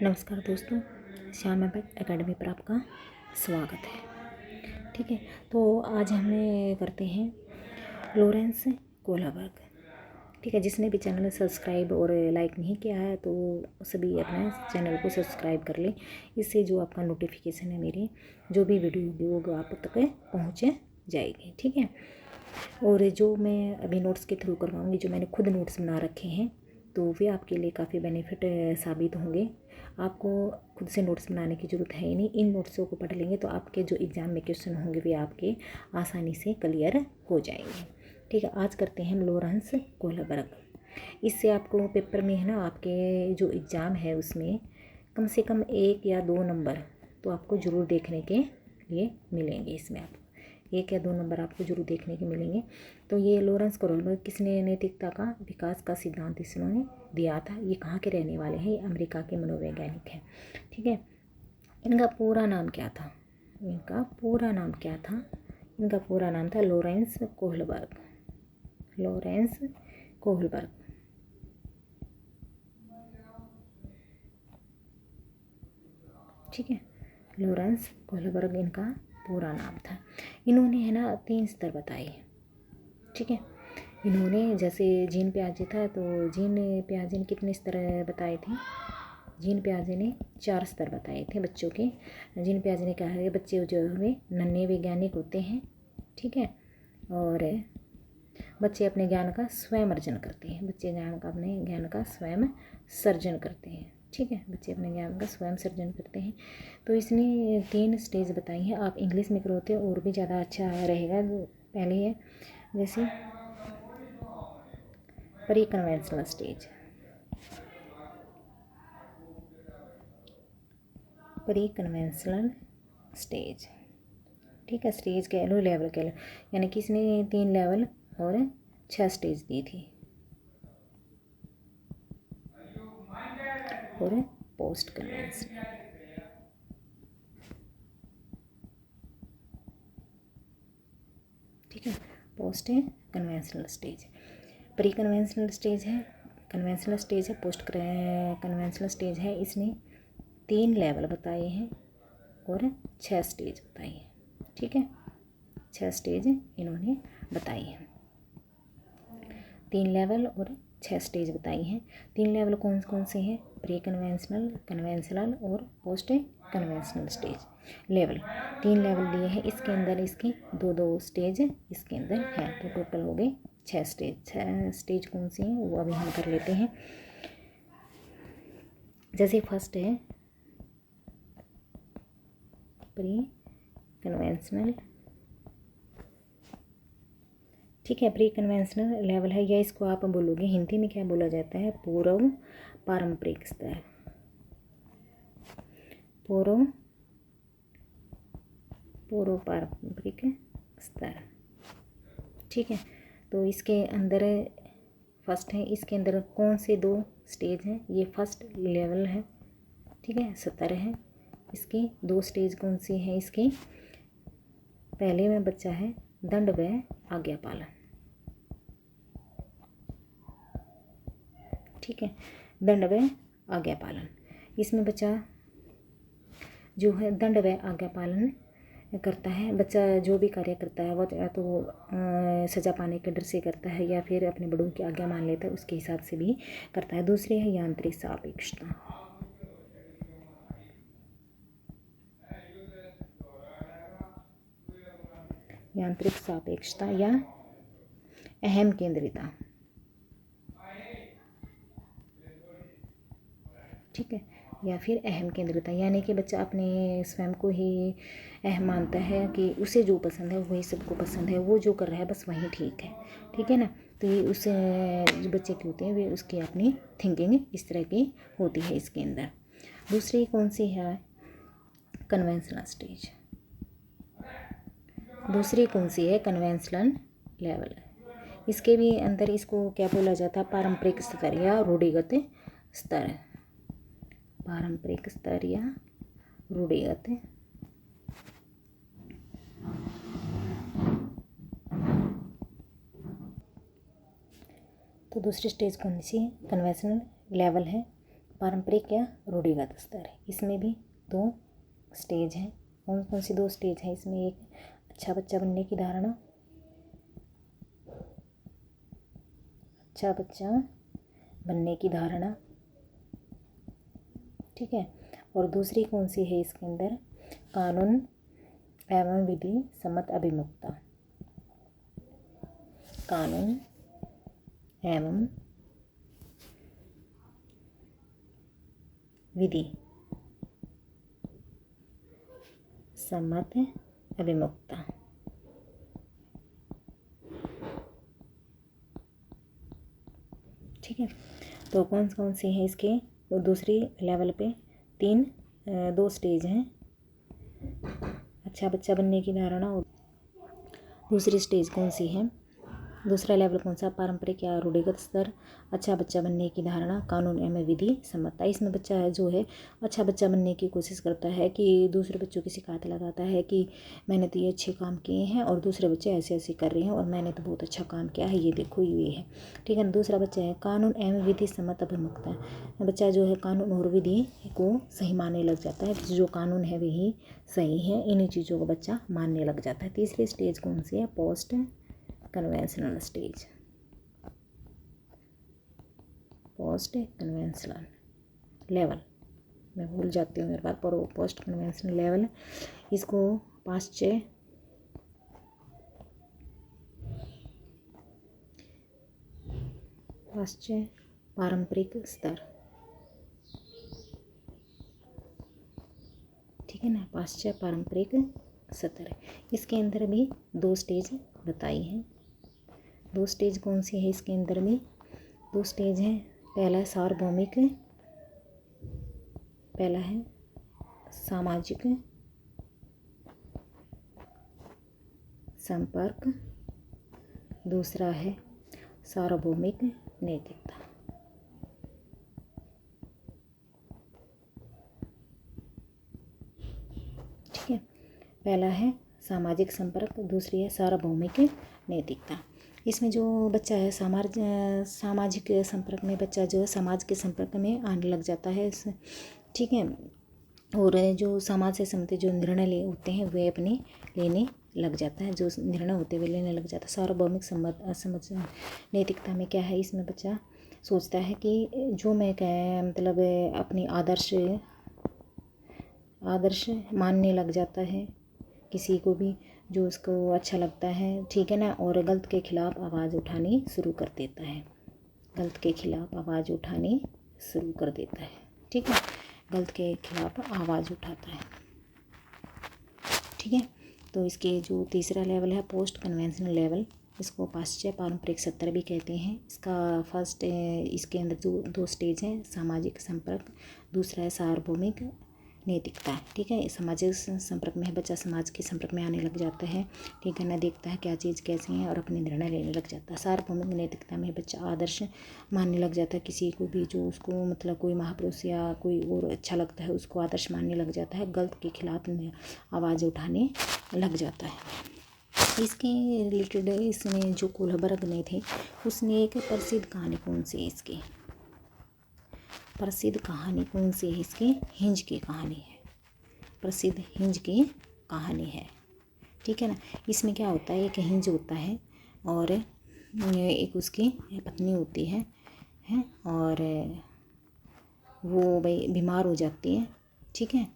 नमस्कार दोस्तों, श्याम एकेडमी पर आपका स्वागत है। ठीक है, तो आज हमें करते हैं लॉरेंस कोहलबर्ग। ठीक है, जिसने भी चैनल सब्सक्राइब और लाइक नहीं किया है तो सभी अपने चैनल को सब्सक्राइब कर लें। इससे जो आपका नोटिफिकेशन है मेरी जो भी वीडियो होगी वो आप तक पहुँच जाएगी। ठीक है, और जो मैं अभी नोट्स के थ्रू करवाऊँगी, जो मैंने खुद नोट्स बना रखे हैं, तो वे आपके लिए काफ़ी बेनिफिट साबित होंगे। आपको खुद से नोट्स बनाने की ज़रूरत है ही नहीं। इन नोट्सों को पढ़ लेंगे तो आपके जो एग्ज़ाम में क्वेश्चन होंगे वे आपके आसानी से क्लियर हो जाएंगे। ठीक है, आज करते हैं हम लॉरेंस कोहलबर्ग। इससे आपको पेपर में है ना, आपके जो एग्ज़ाम है उसमें कम से कम 1 या 2 नंबर तो आपको ज़रूर देखने के लिए मिलेंगे। इसमें आप 1 या 2 नंबर आपको जरूर देखने के मिलेंगे। तो ये लॉरेंस कोहलबर्ग किसने नैतिकता का विकास का सिद्धांत इसने दिया था। ये कहाँ के रहने वाले हैं? ये अमेरिका के मनोवैज्ञानिक हैं। ठीक है, इनका पूरा नाम क्या था? इनका पूरा नाम क्या था? इनका पूरा नाम था लॉरेंस कोहलबर्ग। Lawrence Kohlberg. ठीक है, लॉरेंस कोहलबर्ग इनका पूरा नाम था। इन्होंने है ना 3 स्तर बताए। ठीक है, इन्होंने जैसे जीन पियाजे था तो जीन पियाजे ने कितने स्तर बताए थे? जीन पियाजे ने 4 स्तर बताए थे बच्चों के। जीन पियाजे ने कहा है कि बच्चे जो हुए नन्हे वैज्ञानिक होते हैं। ठीक है, और बच्चे अपने ज्ञान का स्वयं अर्जन करते हैं। बच्चे अपने ज्ञान का स्वयं सर्जन करते हैं। ठीक है, बच्चे अपने ज्ञान का स्वयं सर्जन करते हैं। तो इसने 3 स्टेज बताई हैं। आप इंग्लिश में करोगे और भी ज़्यादा अच्छा रहेगा। पहले है जैसे pre conventional stage. Pre conventional stage. ठीक है, स्टेज कह लो, लेवल कह लो, यानी कि इसने 3 लेवल और 6 स्टेज दी थी। और पोस्ट कन्वेंशनल। ठीक है, post conventional stage, pre conventional stage है, कन्वेंशनल स्टेज है, पोस्ट कन्वेंशनल स्टेज है। इसने 3 लेवल बताए हैं और 6 स्टेज बताई हैं। ठीक है, 6 स्टेज इन्होंने बताई हैं। 3 लेवल और 6 स्टेज बताई हैं। 3 लेवल कौन कौन से हैं? प्री कन्वेंशनल, कन्वेंशनल और post conventional stage level. 3 level दिए हैं। इसके अंदर इसके 2-2 स्टेज इसके अंदर हैं, तो टोटल हो गए 6 स्टेज। 6 स्टेज कौन सी हैं वो अभी हम कर लेते हैं। जैसे फर्स्ट है प्री कन्वेंशनल। ठीक है, प्री कन्वेंशनल लेवल है, या इसको आप बोलोगे हिंदी में क्या बोला जाता है? पूर्व पारंपरिक स्तर। पूर्व पारंपरिक स्तर। ठीक है, तो इसके अंदर फर्स्ट है, इसके अंदर कौन से 2 स्टेज हैं? ये फर्स्ट लेवल है। ठीक है, स्तर है। इसकी 2 स्टेज कौन सी है? इसके पहले में बच्चा है दंड व आज्ञा पालन। ठीक है, दंड व आज्ञा पालन। इसमें बच्चा जो है दंड व आज्ञा पालन करता है। बच्चा जो भी कार्य करता है वो या तो सज़ा पाने के डर से करता है या फिर अपने बड़ों की आज्ञा मान लेता है, उसके हिसाब से भी करता है। दूसरी है यांत्रिक सापेक्षता। यांत्रिक सापेक्षता या अहम केंद्रिता। ठीक है, या फिर अहम केंद्रिता, यानी कि बच्चा अपने स्वयं को ही अहम मानता है कि उसे जो पसंद है वही सबको पसंद है, वो जो कर रहा है बस वही ठीक है। ठीक है ना, तो ये उस जो बच्चे के होते हैं वे उसकी अपनी थिंकिंग इस तरह की होती है इसके अंदर। दूसरी कौन सी है? Conventional stage. दूसरी कौन सी है? Conventional level. इसके भी अंदर इसको क्या बोला जाता है? पारंपरिक स्तर या रूढ़िगत स्तर। पारंपरिक स्तर या रूढ़िगत। तो दूसरी स्टेज कौन सी है? कन्वेंशनल लेवल है। पारंपरिक या रूढ़िगत स्तर। इसमें भी 2 स्टेज हैं। कौन कौन सी 2 स्टेज हैं इसमें? एक अच्छा बच्चा बनने की धारणा, अच्छा बच्चा बनने की धारणा, ठीक है। और दूसरी कौन सी है इसके अंदर? कानून एवं विधि सम्मत अभिमुखता। कानून एवं विधि सम्मत अभिमुखता। ठीक है। तो कौन कौन सी है इसके? तो दूसरी लेवल पे 2 स्टेज हैं। अच्छा बच्चा बनने की धारणा। दूसरी स्टेज कौन सी है? दूसरा लेवल कौन सा? पारंपरिक या रूढ़िगत स्तर, अच्छा बच्चा बनने की धारणा, कानून एवं विधि सम्मतता। इसमें बच्चा है जो है अच्छा बच्चा बनने की कोशिश करता है कि दूसरे बच्चों की शिकायत लगाता है कि मैंने तो ये अच्छे काम किए हैं और दूसरे बच्चे ऐसे ऐसे कर रहे हैं और मैंने तो बहुत अच्छा काम किया है, ये देखो ये है। ठीक है ना। दूसरा बच्चा है कानून एवं विधि सम्मत अभिमुखता। बच्चा जो है कानून और विधि को सही मानने लग जाता है, जो कानून है वही सही है, इन्हीं चीज़ों को बच्चा मानने लग जाता है। तीसरी स्टेज कौन सी है? Post conventional stage. Post conventional level, मैं भूल जाती हूँ मेरे बार पर, वो पोस्ट कन्वेंशनल लेवल। इसको पाश्चात्य पारंपरिक स्तर, ठीक है ना, पाश्चात्य पारंपरिक स्तर। इसके अंदर भी 2 स्टेज बताई हैं। 2 स्टेज कौन सी है इसके अंदर में? 2 स्टेज हैं। पहला है सार्वभौमिक, पहला है सामाजिक संपर्क, दूसरा है सार्वभौमिक नैतिकता। ठीक है। पहला है सामाजिक संपर्क, दूसरी है सार्वभौमिक नैतिकता। इसमें जो बच्चा है सामाजिक संपर्क में बच्चा जो है समाज के संपर्क में आने लग जाता है। ठीक है। और जो समाज से संबंधित जो निर्णय होते हैं वे अपने लेने लग जाता है, जो निर्णय होते हुए लेने लग जाता है। सार्वभौमिक समझ नैतिकता में क्या है? इसमें बच्चा सोचता है कि जो मैं मतलब अपनी आदर्श मानने लग जाता है, किसी को भी जो उसको अच्छा लगता है, ठीक है ना। और गलत के खिलाफ आवाज़ उठानी शुरू कर देता है, गलत के खिलाफ आवाज़ उठानी शुरू कर देता है। ठीक है। गलत के खिलाफ आवाज़ उठाता है। ठीक है। तो इसके जो तीसरा लेवल है पोस्ट कन्वेंशनल लेवल, इसको पाश्चात्य पारंपरिक स्तर भी कहते हैं। इसका फर्स्ट इसके अंदर जो 2 स्टेज हैं, सामाजिक संपर्क, दूसरा है सार्वभौमिक नैतिकता। ठीक है। सामाजिक संपर्क में बच्चा समाज के संपर्क में आने लग जाता है, ठीक है ना, देखता है क्या चीज़ कैसी है और अपने निर्णय लेने लग जाता है। सार्वभौमिक नैतिकता में बच्चा आदर्श मानने लग जाता है, किसी को भी जो उसको मतलब कोई महापुरुष या कोई और अच्छा लगता है उसको आदर्श मानने लग जाता है, गलत के खिलाफ आवाज़ उठाने लग जाता है। इसके रिलेटेड इसमें जो कोहलबर्ग ने थे उसने एक प्रसिद्ध कहानी कौन सी है इसकी? प्रसिद्ध कहानी कौन सी है इसकी? हिंज की कहानी है, प्रसिद्ध हिंज की कहानी है। ठीक है ना। इसमें क्या होता है? एक हिंज होता है और एक उसकी पत्नी होती है और वो भाई बीमार हो जाती है। ठीक है।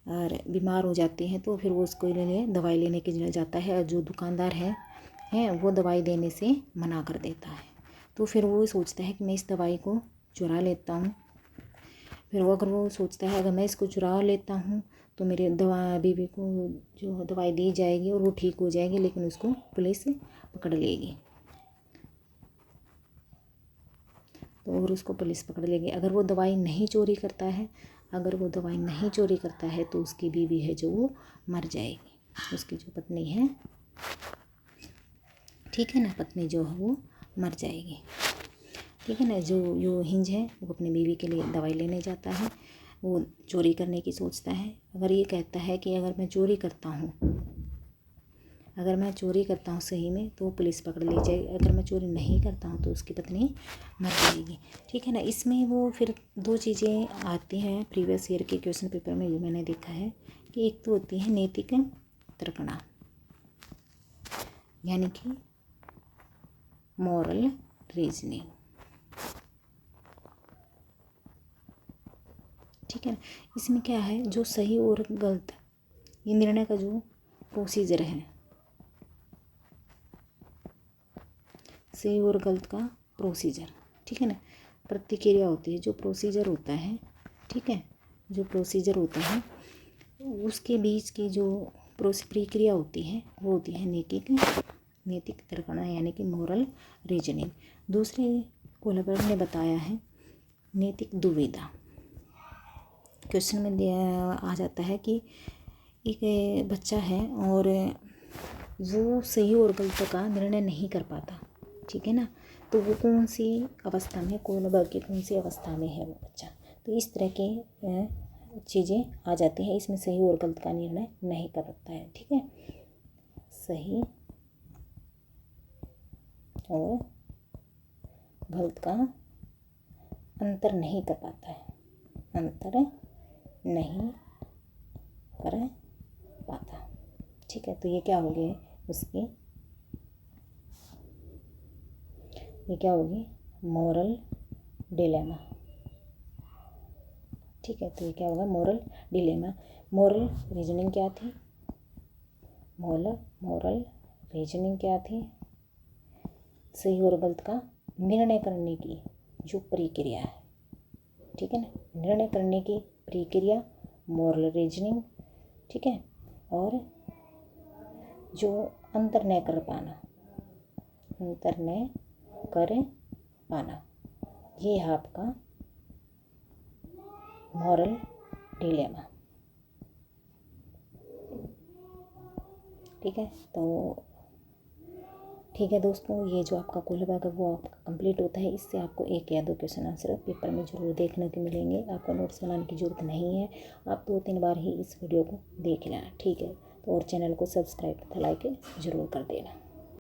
और बीमार हो जाती है तो फिर वो उसको दवाई लेने के लिए जाता है और जो दुकानदार है वो दवाई देने से मना कर देता है। तो फिर वो सोचता है कि मैं इस दवाई को चुरा लेता हूँ। फिर वो अगर वो सोचता है अगर मैं इसको चुरा लेता हूँ तो मेरे बीवी को जो दवाई दी जाएगी और वो ठीक हो जाएगी, लेकिन उसको पुलिस पकड़ लेगी। तो और उसको पुलिस पकड़ लेगी। अगर वो दवाई नहीं चोरी करता है तो उसकी बीवी है जो वो मर जाएगी, उसकी जो पत्नी है, ठीक है ना, पत्नी जो है वो मर जाएगी। ठीक है ना। जो हिंज है वो अपनी बीवी के लिए दवाई लेने जाता है, वो चोरी करने की सोचता है। अगर ये कहता है कि अगर मैं चोरी करता हूँ अगर मैं चोरी करता हूँ सही में तो पुलिस पकड़ ले जाएगी, अगर मैं चोरी नहीं करता हूँ तो उसकी पत्नी मर जाएगी। ठीक है ना। इसमें वो फिर दो चीज़ें आती हैं प्रीवियस ईयर के क्वेश्चन पेपर में, ये मैंने देखा है कि एक तो होती है नैतिक तर्कणा, यानी कि मॉरल रीजनिंग। ठीक है ना। इसमें क्या है, जो सही और गलत ये निर्णय का जो प्रोसीजर है, सही और गलत का प्रोसीजर, ठीक है ना, प्रतिक्रिया होती है, जो प्रोसीजर होता है, ठीक है, जो प्रोसीजर होता है उसके बीच की जो प्रक्रिया होती है वो होती है नैतिक तर्कणा, यानी कि मोरल रीजनिंग। दूसरे कोलबर्ग ने बताया है नैतिक दुविधा। क्वेश्चन में दिया आ जाता है कि एक बच्चा है और वो सही और गलत का निर्णय नहीं कर पाता, ठीक है ना, तो वो कौन सी अवस्था में, कोलबर्ग की कौन सी अवस्था में है वो बच्चा। तो इस तरह के चीज़ें आ जाती हैं, इसमें सही और गलत का निर्णय नहीं कर पाता है। ठीक है, सही और गलत का अंतर नहीं कर पाता है, अंतर नहीं कर पाता। ठीक है, तो ये क्या हो गया उसकी, ये क्या होगी, मोरल डिलेमा। ठीक है, तो ये क्या होगा, मोरल डिलेमा। मोरल रीजनिंग क्या थी, मोरल रीजनिंग क्या थी, सही और गलत का निर्णय करने की जो प्रक्रिया है, ठीक है ना, निर्णय करने की प्रक्रिया मोरल रीजनिंग। ठीक है, और जो अंतर न कर पाना, अंतर न कर पाना, ये है आपका मोरल डिलेमा। ठीक है, तो ठीक है दोस्तों, ये जो आपका कोलबर्ग है वो आपका कंप्लीट होता है। इससे आपको एक या दो क्वेश्चन आंसर पेपर में ज़रूर देखने को मिलेंगे। आपको नोट्स बनाने की ज़रूरत नहीं है, आप 2-3 बार ही इस वीडियो को देख लेना। ठीक है, तो और चैनल को सब्सक्राइब तथा लाइक ज़रूर कर देना।